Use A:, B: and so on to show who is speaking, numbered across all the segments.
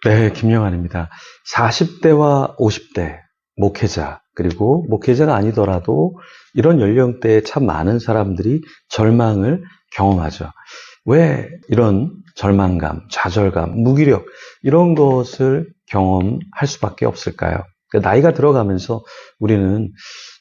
A: 네, 김영환입니다. 40대와 50대 목회자, 그리고 목회자가 아니더라도 이런 연령대에 참 많은 사람들이 절망을 경험하죠. 왜 이런 절망감, 좌절감, 무기력 이런 것을 경험할 수밖에 없을까요? 나이가 들어가면서 우리는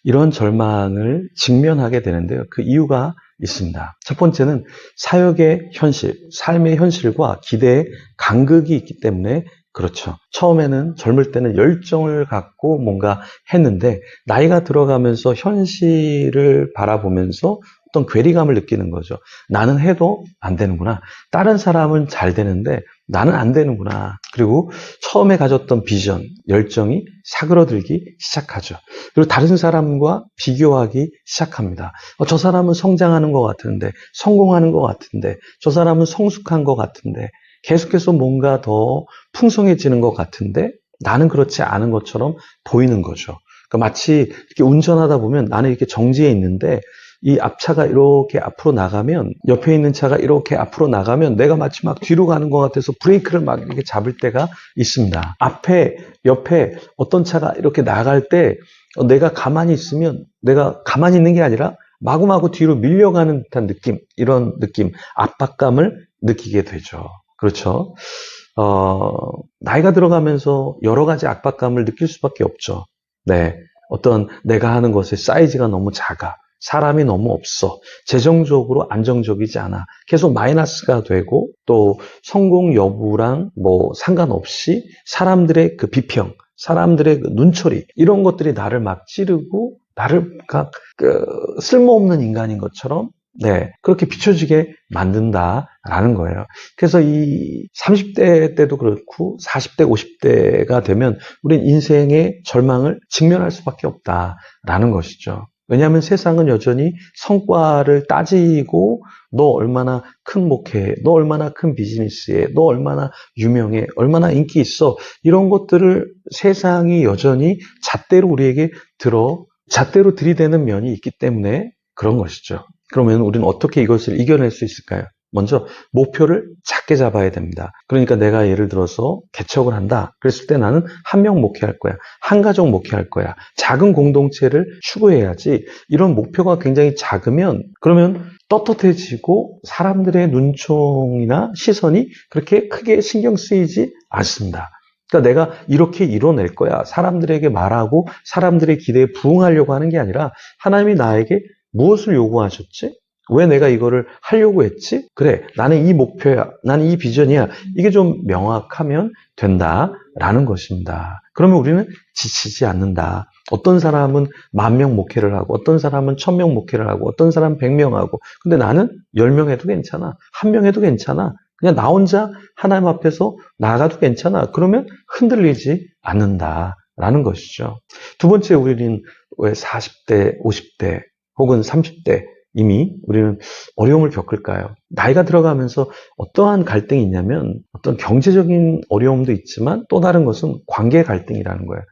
A: 이런 절망을 직면하게 되는데요. 그 이유가 있습니다. 첫 번째는 사역의 현실, 삶의 현실과 기대의 간극이 있기 때문에 그렇죠. 처음에는 젊을 때는 열정을 갖고 뭔가 했는데 나이가 들어가면서 현실을 바라보면서 어떤 괴리감을 느끼는 거죠. 나는 해도 안 되는구나. 다른 사람은 잘 되는데 나는 안 되는구나. 그리고 처음에 가졌던 비전, 열정이 사그러들기 시작하죠. 그리고 다른 사람과 비교하기 시작합니다. 저 사람은 성장하는 것 같은데, 성공하는 것 같은데, 저 사람은 성숙한 것 같은데, 계속해서 뭔가 더 풍성해지는 것 같은데 나는 그렇지 않은 것처럼 보이는 거죠. 그러니까 마치 이렇게 운전하다 보면 나는 이렇게 정지해 있는데 이 앞차가 이렇게 앞으로 나가면 옆에 있는 차가 이렇게 앞으로 나가면 내가 마치 막 뒤로 가는 것 같아서 브레이크를 막 이렇게 잡을 때가 있습니다. 앞에 옆에 어떤 차가 이렇게 나갈 때 내가 가만히 있으면 내가 가만히 있는 게 아니라 마구마구 뒤로 밀려가는 듯한 느낌, 이런 느낌, 압박감을 느끼게 되죠. 그렇죠. 나이가 들어가면서 여러 가지 압박감을 느낄 수밖에 없죠. 네. 어떤 내가 하는 것의 사이즈가 너무 작아. 사람이 너무 없어. 재정적으로 안정적이지 않아. 계속 마이너스가 되고 또 성공 여부랑 뭐 상관없이 사람들의 그 비평, 사람들의 그 눈초리 이런 것들이 나를 막 찌르고 나를 각 쓸모없는 인간인 것처럼 그렇게 비춰지게 만든다라는 거예요. 그래서 이 30대 때도 그렇고 40대, 50대가 되면 우린 인생의 절망을 직면할 수밖에 없다라는 것이죠. 왜냐하면 세상은 여전히 성과를 따지고 너 얼마나 큰 목회해, 너 얼마나 큰 비즈니스해, 너 얼마나 유명해, 얼마나 인기 있어 이런 것들을 세상이 여전히 잣대로 우리에게 잣대로 들이대는 면이 있기 때문에 그런 것이죠. 그러면 우리는 어떻게 이것을 이겨낼 수 있을까요? 먼저 목표를 작게 잡아야 됩니다. 그러니까 내가 예를 들어서 개척을 한다. 그랬을 때 나는 한 명 목회할 거야. 한 가족 목회할 거야. 작은 공동체를 추구해야지. 이런 목표가 굉장히 작으면 그러면 떳떳해지고 사람들의 눈총이나 시선이 그렇게 크게 신경 쓰이지 않습니다. 그러니까 내가 이렇게 이뤄낼 거야. 사람들에게 말하고 사람들의 기대에 부응하려고 하는 게 아니라 하나님이 나에게 무엇을 요구하셨지? 왜 내가 이거를 하려고 했지? 그래, 나는 이 목표야. 나는 이 비전이야. 이게 좀 명확하면 된다라는 것입니다. 그러면 우리는 지치지 않는다. 어떤 사람은 10,000명 목회를 하고 어떤 사람은 1,000명 목회를 하고 어떤 사람은 100명 하고 근데 나는 10명 해도 괜찮아. 1명 해도 괜찮아. 그냥 나 혼자 하나님 앞에서 나가도 괜찮아. 그러면 흔들리지 않는다라는 것이죠. 두 번째, 우리는 왜 40대, 50대 혹은 30대 이미 우리는 어려움을 겪을까요? 나이가 들어가면서 어떠한 갈등이 있냐면 어떤 경제적인 어려움도 있지만 또 다른 것은 관계 갈등이라는 거예요.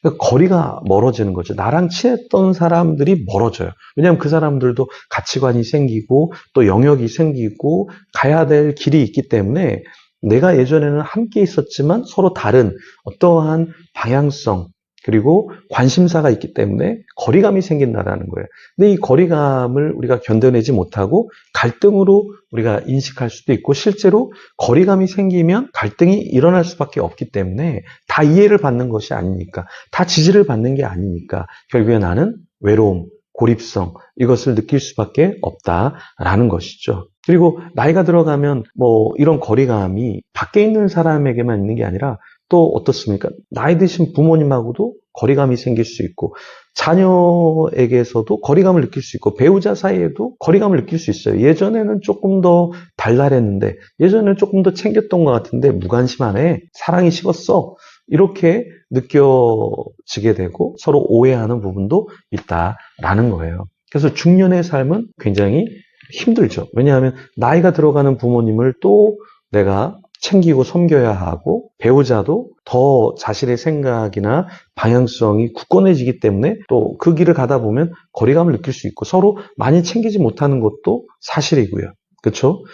A: 그러니까 거리가 멀어지는 거죠. 나랑 친했던 사람들이 멀어져요. 왜냐하면 그 사람들도 가치관이 생기고 또 영역이 생기고 가야 될 길이 있기 때문에 내가 예전에는 함께 있었지만 서로 다른 어떠한 방향성 그리고 관심사가 있기 때문에 거리감이 생긴다라는 거예요. 근데 이 거리감을 우리가 견뎌내지 못하고 갈등으로 우리가 인식할 수도 있고 실제로 거리감이 생기면 갈등이 일어날 수밖에 없기 때문에 다 이해를 받는 것이 아니니까 다 지지를 받는 게 아니니까 결국에 나는 외로움, 고립성 이것을 느낄 수밖에 없다라는 것이죠. 그리고 나이가 들어가면 뭐 이런 거리감이 밖에 있는 사람에게만 있는 게 아니라 또 어떻습니까? 나이 드신 부모님하고도 거리감이 생길 수 있고 자녀에게서도 거리감을 느낄 수 있고 배우자 사이에도 거리감을 느낄 수 있어요. 예전에는 조금 더 발랄했는데 예전에는 조금 더 챙겼던 것 같은데 무관심하네. 사랑이 식었어. 이렇게 느껴지게 되고 서로 오해하는 부분도 있다라는 거예요. 그래서 중년의 삶은 굉장히 힘들죠. 왜냐하면 나이가 들어가는 부모님을 또 내가 챙기고 섬겨야 하고 배우자도 더 자신의 생각이나 방향성이 굳건해지기 때문에 또 그 길을 가다 보면 거리감을 느낄 수 있고 서로 많이 챙기지 못하는 것도 사실이고요. 그렇죠?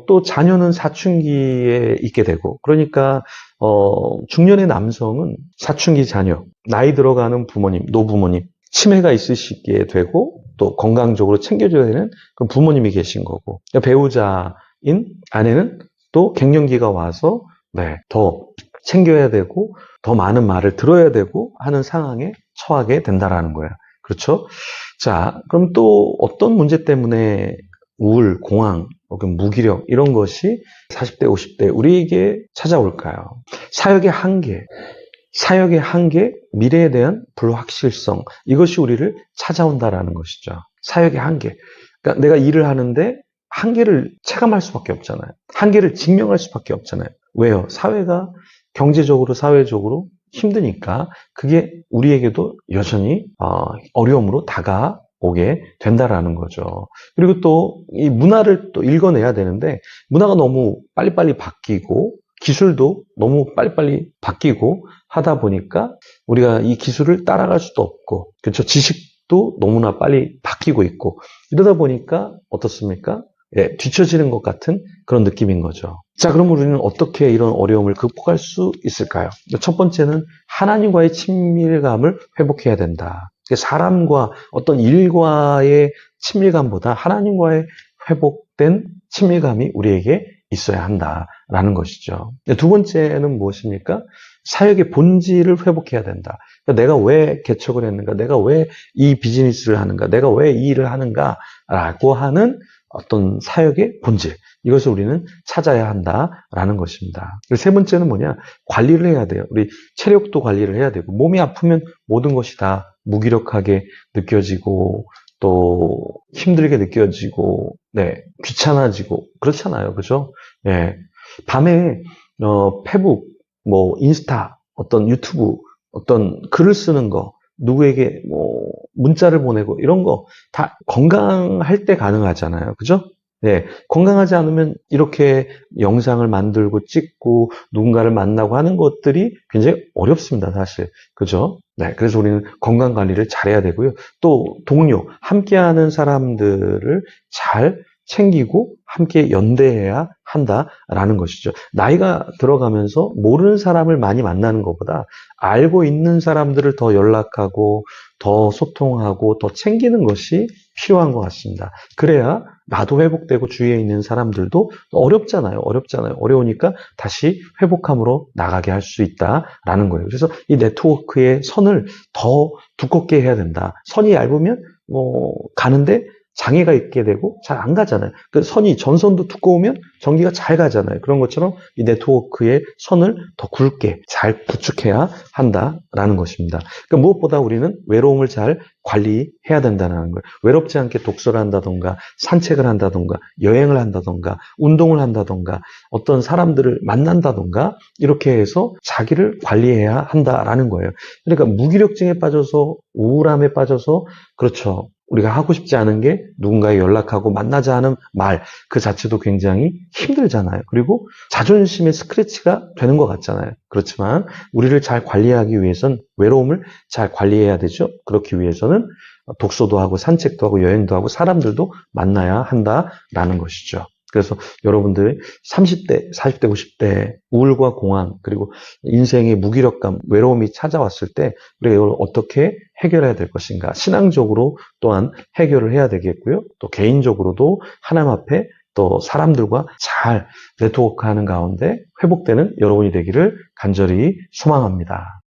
A: 또 자녀는 사춘기에 있게 되고, 그러니까 중년의 남성은 사춘기 자녀, 나이 들어가는 부모님, 노부모님, 치매가 있으시게 되고, 또 건강적으로 챙겨줘야 되는 그런 부모님이 계신 거고, 배우자인 아내는 또 갱년기가 와서 더 챙겨야 되고, 더 많은 말을 들어야 되고 하는 상황에 처하게 된다라는 거예요. 그렇죠? 자, 그럼 또 어떤 문제 때문에 우울, 공황, 혹은 무기력 이런 것이 40대, 50대 우리에게 찾아올까요? 사역의 한계, 미래에 대한 불확실성, 이것이 우리를 찾아온다라는 것이죠. 사역의 한계. 그러니까 내가 일을 하는데 한계를 체감할 수밖에 없잖아요. 한계를 증명할 수밖에 없잖아요. 왜요? 사회가 경제적으로, 사회적으로 힘드니까 그게 우리에게도 여전히 어려움으로 다가오게 된다라는 거죠. 그리고 또 이 문화를 또 읽어내야 되는데 문화가 너무 빨리빨리 바뀌고 기술도 너무 빨리빨리 바뀌고 하다 보니까 우리가 이 기술을 따라갈 수도 없고, 그렇죠? 지식도 너무나 빨리 바뀌고 있고, 이러다 보니까 어떻습니까? 뒤처지는 것 같은 그런 느낌인 거죠. 자, 그럼 우리는 어떻게 이런 어려움을 극복할 수 있을까요? 첫 번째는 하나님과의 친밀감을 회복해야 된다. 사람과 어떤 일과의 친밀감보다 하나님과의 회복된 친밀감이 우리에게 있어야 한다라는 것이죠. 두 번째는 무엇입니까? 사역의 본질을 회복해야 된다. 그러니까 내가 왜 개척을 했는가? 내가 왜 이 비즈니스를 하는가? 내가 왜 이 일을 하는가? 라고 하는 어떤 사역의 본질. 이것을 우리는 찾아야 한다라는 것입니다. 그리고 세 번째는 뭐냐? 관리를 해야 돼요. 우리 체력도 관리를 해야 되고, 몸이 아프면 모든 것이 다 무기력하게 느껴지고, 또 힘들게 느껴지고, 귀찮아지고, 그렇잖아요. 그죠? 밤에, 페북, 인스타, 어떤 유튜브, 어떤 글을 쓰는 거, 누구에게 문자를 보내고 이런 거 다 건강할 때 가능하잖아요. 그죠? 건강하지 않으면 이렇게 영상을 만들고 찍고 누군가를 만나고 하는 것들이 굉장히 어렵습니다, 사실. 그죠? 그래서 우리는 건강 관리를 잘해야 되고요. 또 동료, 함께하는 사람들을 잘 챙기고 함께 연대해야 한다라는 것이죠. 나이가 들어가면서 모르는 사람을 많이 만나는 것보다 알고 있는 사람들을 더 연락하고 더 소통하고 더 챙기는 것이 필요한 것 같습니다. 그래야 나도 회복되고 주위에 있는 사람들도 어렵잖아요. 어려우니까 다시 회복함으로 나가게 할 수 있다라는 거예요. 그래서 이 네트워크의 선을 더 두껍게 해야 된다. 선이 얇으면 가는데 장애가 있게 되고 잘 안 가잖아요. 그 선이 전선도 두꺼우면 전기가 잘 가잖아요. 그런 것처럼 이 네트워크의 선을 더 굵게 잘 구축해야 한다라는 것입니다. 그러니까 무엇보다 우리는 외로움을 잘 관리해야 된다는 거예요. 외롭지 않게 독서를 한다던가 산책을 한다던가 여행을 한다던가 운동을 한다던가 어떤 사람들을 만난다던가 이렇게 해서 자기를 관리해야 한다라는 거예요. 그러니까 무기력증에 빠져서 우울함에 빠져서 그렇죠. 우리가 하고 싶지 않은 게 누군가에 연락하고 만나자 하는 말 그 자체도 굉장히 힘들잖아요. 그리고 자존심의 스크래치가 되는 것 같잖아요. 그렇지만 우리를 잘 관리하기 위해선 외로움을 잘 관리해야 되죠. 그렇기 위해서는 독서도 하고 산책도 하고 여행도 하고 사람들도 만나야 한다라는 것이죠. 그래서 여러분들이 30대, 40대, 50대 우울과 공황 그리고 인생의 무기력감, 외로움이 찾아왔을 때 우리가 이걸 어떻게 해결해야 될 것인가. 신앙적으로 또한 해결을 해야 되겠고요. 또 개인적으로도 하나님 앞에 또 사람들과 잘 네트워크하는 가운데 회복되는 여러분이 되기를 간절히 소망합니다.